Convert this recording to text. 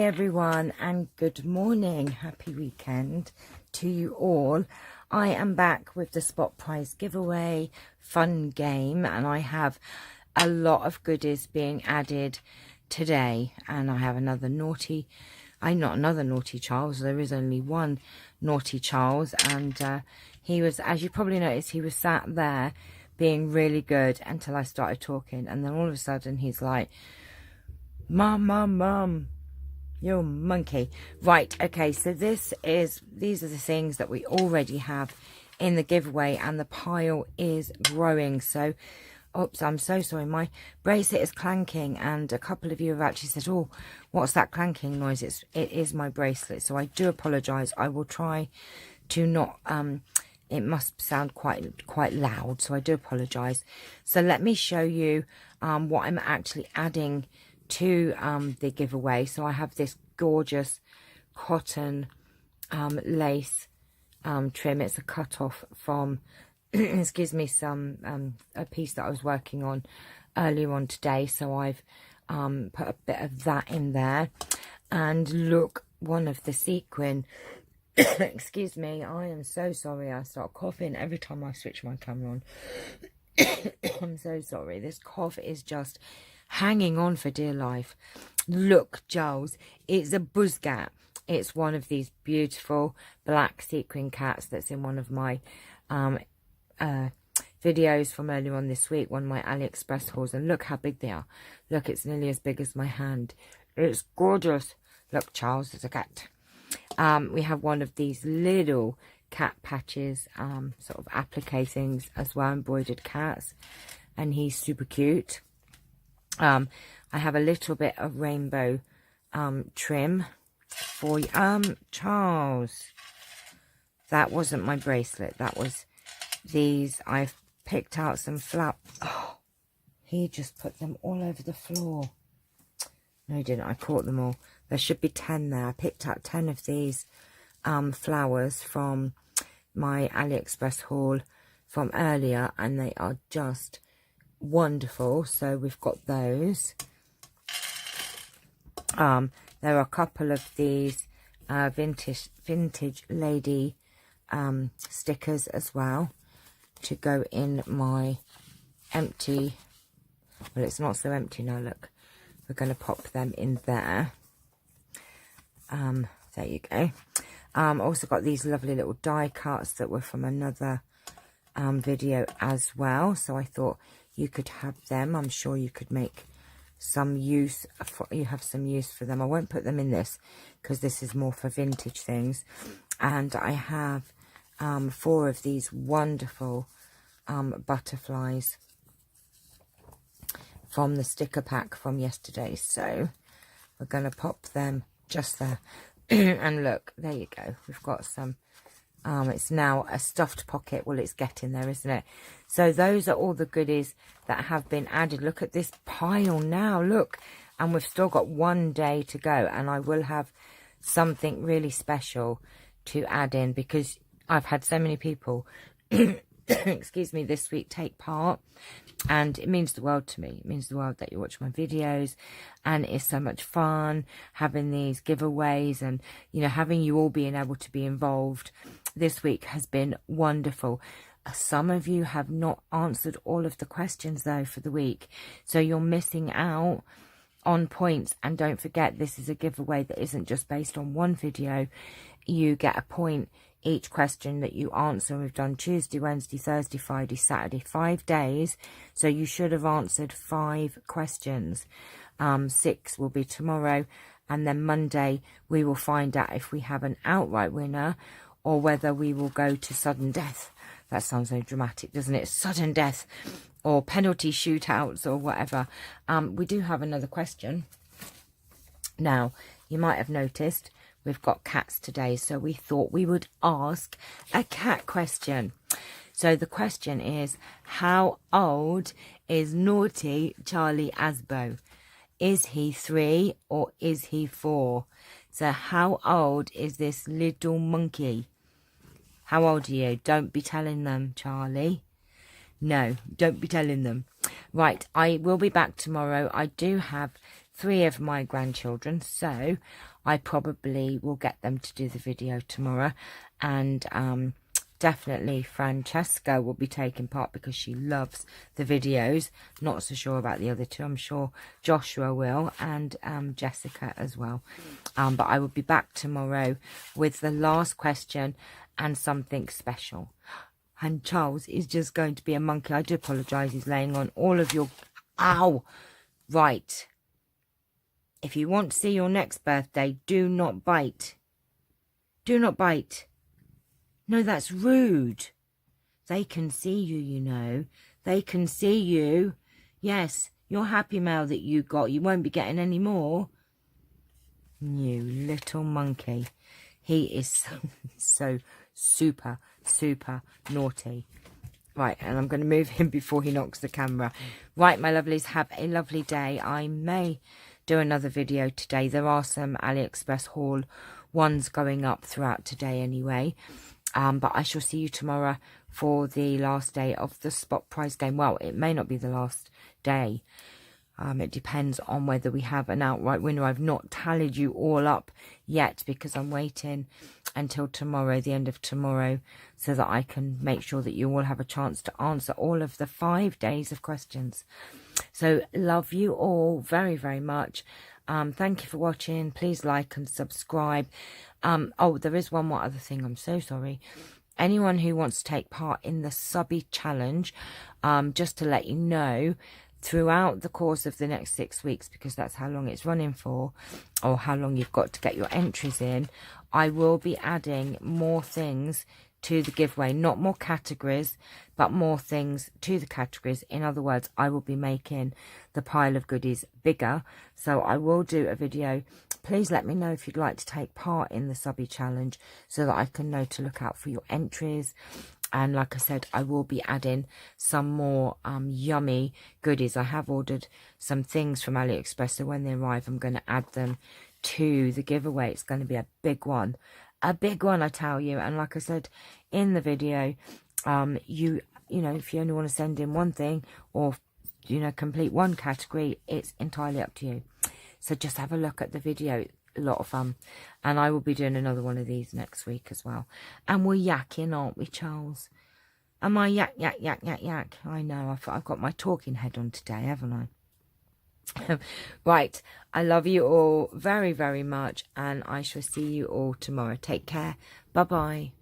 Hey everyone, and good morning. Happy weekend to you all. I am back with the spot prize giveaway fun game, and I have a lot of goodies being added today. And I have not another naughty Charles. There is only one naughty Charles, and he was, as you probably noticed, he was sat there being really good until I started talking, and then all of a sudden he's like, Mum, you're a monkey. Right, okay, so these are the things that we already have in the giveaway, and the pile is growing. So, oops, I'm so sorry, my bracelet is clanking, and a couple of you have actually said, oh, what's that clanking noise? It is my bracelet, so I do apologise. I will try to not, it must sound quite loud, so I do apologise. So let me show you what I'm actually adding to the giveaway. So I have this gorgeous cotton lace trim. It's a cut off from excuse me, a piece that I was working on earlier on today, so I've put a bit of that in there. And look, one of the sequin excuse me, I am so sorry, I start coughing every time I switch my camera on. I'm so sorry, this cough is just hanging on for dear life. Look, Giles, it's a buzzgat. It's one of these beautiful black sequin cats that's in one of my videos from earlier on this week, one of my AliExpress hauls, and look how big they are. Look, it's nearly as big as my hand. It's gorgeous. Look, Charles, there's a cat. We have one of these little cat patches, sort of applique things as well, embroidered cats, and he's super cute. I have a little bit of rainbow trim for you. Charles, that wasn't my bracelet, that was these. I've picked out some flowers. Oh, he just put them all over the floor. No, he didn't. I caught them all. There should be 10 there. I picked out 10 of these flowers from my AliExpress haul from earlier, and they are just wonderful. So we've got those. There are a couple of these vintage lady stickers as well to go in my empty, well, it's not so empty now, look, we're going to pop them in there. There you go. Also got these lovely little die cuts that were from another video as well, so I thought you could have them. I'm sure you could make some use for, you have some use for them. I won't put them in this because this is more for vintage things. And I have 4 of these wonderful butterflies from the sticker pack from yesterday, so we're going to pop them just there. And look, there you go, we've got some it's now a stuffed pocket. Well, it's getting there, isn't it? So those are all the goodies that have been added. Look at this pile now, look. And we've still got one day to go. And I will have something really special to add in, because I've had so many people, excuse me, this week take part. And it means the world to me. It means the world that you watch my videos. And it's so much fun having these giveaways, and, you know, having you all being able to be involved this week has been wonderful. Some of you have not answered all of the questions though for the week, so you're missing out on points. And don't forget, this is a giveaway that isn't just based on one video. You get a point each question that you answer. We've done Tuesday, Wednesday, Thursday, Friday, Saturday, 5 days, so you should have answered 5 questions. 6 will be tomorrow, and then Monday we will find out if we have an outright winner or whether we will go to sudden death. That sounds so dramatic, doesn't it? Sudden death or penalty shootouts or whatever. We do have another question. Now, you might have noticed we've got cats today, so we thought we would ask a cat question. So the question is, how old is naughty Charlie Asbo? Is he 3 or is he 4? So how old is this little monkey? How old are you? Don't be telling them, Charlie. No, don't be telling them. Right, I will be back tomorrow. I do have 3 of my grandchildren, so I probably will get them to do the video tomorrow. And definitely Francesca will be taking part because she loves the videos. Not so sure about the other 2. I'm sure Joshua will, and Jessica as well. But I will be back tomorrow with the last question and something special. And Charles is just going to be a monkey. I do apologise. He's laying on all of your... Ow! Right. If you want to see your next birthday, do not bite. Do not bite. No, that's rude. They can see you, you know. They can see you. Yes, your Happy Mail that you got, you won't be getting any more. You little monkey. He is so super, super naughty. Right, and I'm going to move him before he knocks the camera. Right, my lovelies, have a lovely day. I may do another video today. There are some AliExpress haul ones going up throughout today anyway. But I shall see you tomorrow for the last day of the spot prize game. Well, it may not be the last day. It depends on whether we have an outright winner. I've not tallied you all up yet because I'm waiting until tomorrow, the end of tomorrow, so that I can make sure that you all have a chance to answer all of the 5 days of questions. So love you all very, very much. Thank you for watching. Please like and subscribe. Oh, there is one more other thing. I'm so sorry. Anyone who wants to take part in the subby challenge, just to let you know, throughout the course of the next 6 weeks, because that's how long it's running for, or how long you've got to get your entries in, I will be adding more things to the giveaway. Not more categories, but more things to the categories. In other words, I will be making the pile of goodies bigger. So I will do a video. Please let me know if you'd like to take part in the subby challenge so that I can know to look out for your entries. And like I said, I will be adding some more yummy goodies. I have ordered some things from AliExpress, so when they arrive, I'm going to add them to the giveaway. It's going to be a big one. A big one, I tell you. And like I said in the video, you know, if you only want to send in one thing or, you know, complete one category, it's entirely up to you. So just have a look at the video. A lot of fun. And I will be doing another one of these next week as well. And we're yakking, aren't we, Charles? Am I yak, yak, yak, yak, yak? I know, I've got my talking head on today, haven't I? Right, I love you all very, very much, and I shall see you all tomorrow. Take care. Bye-bye.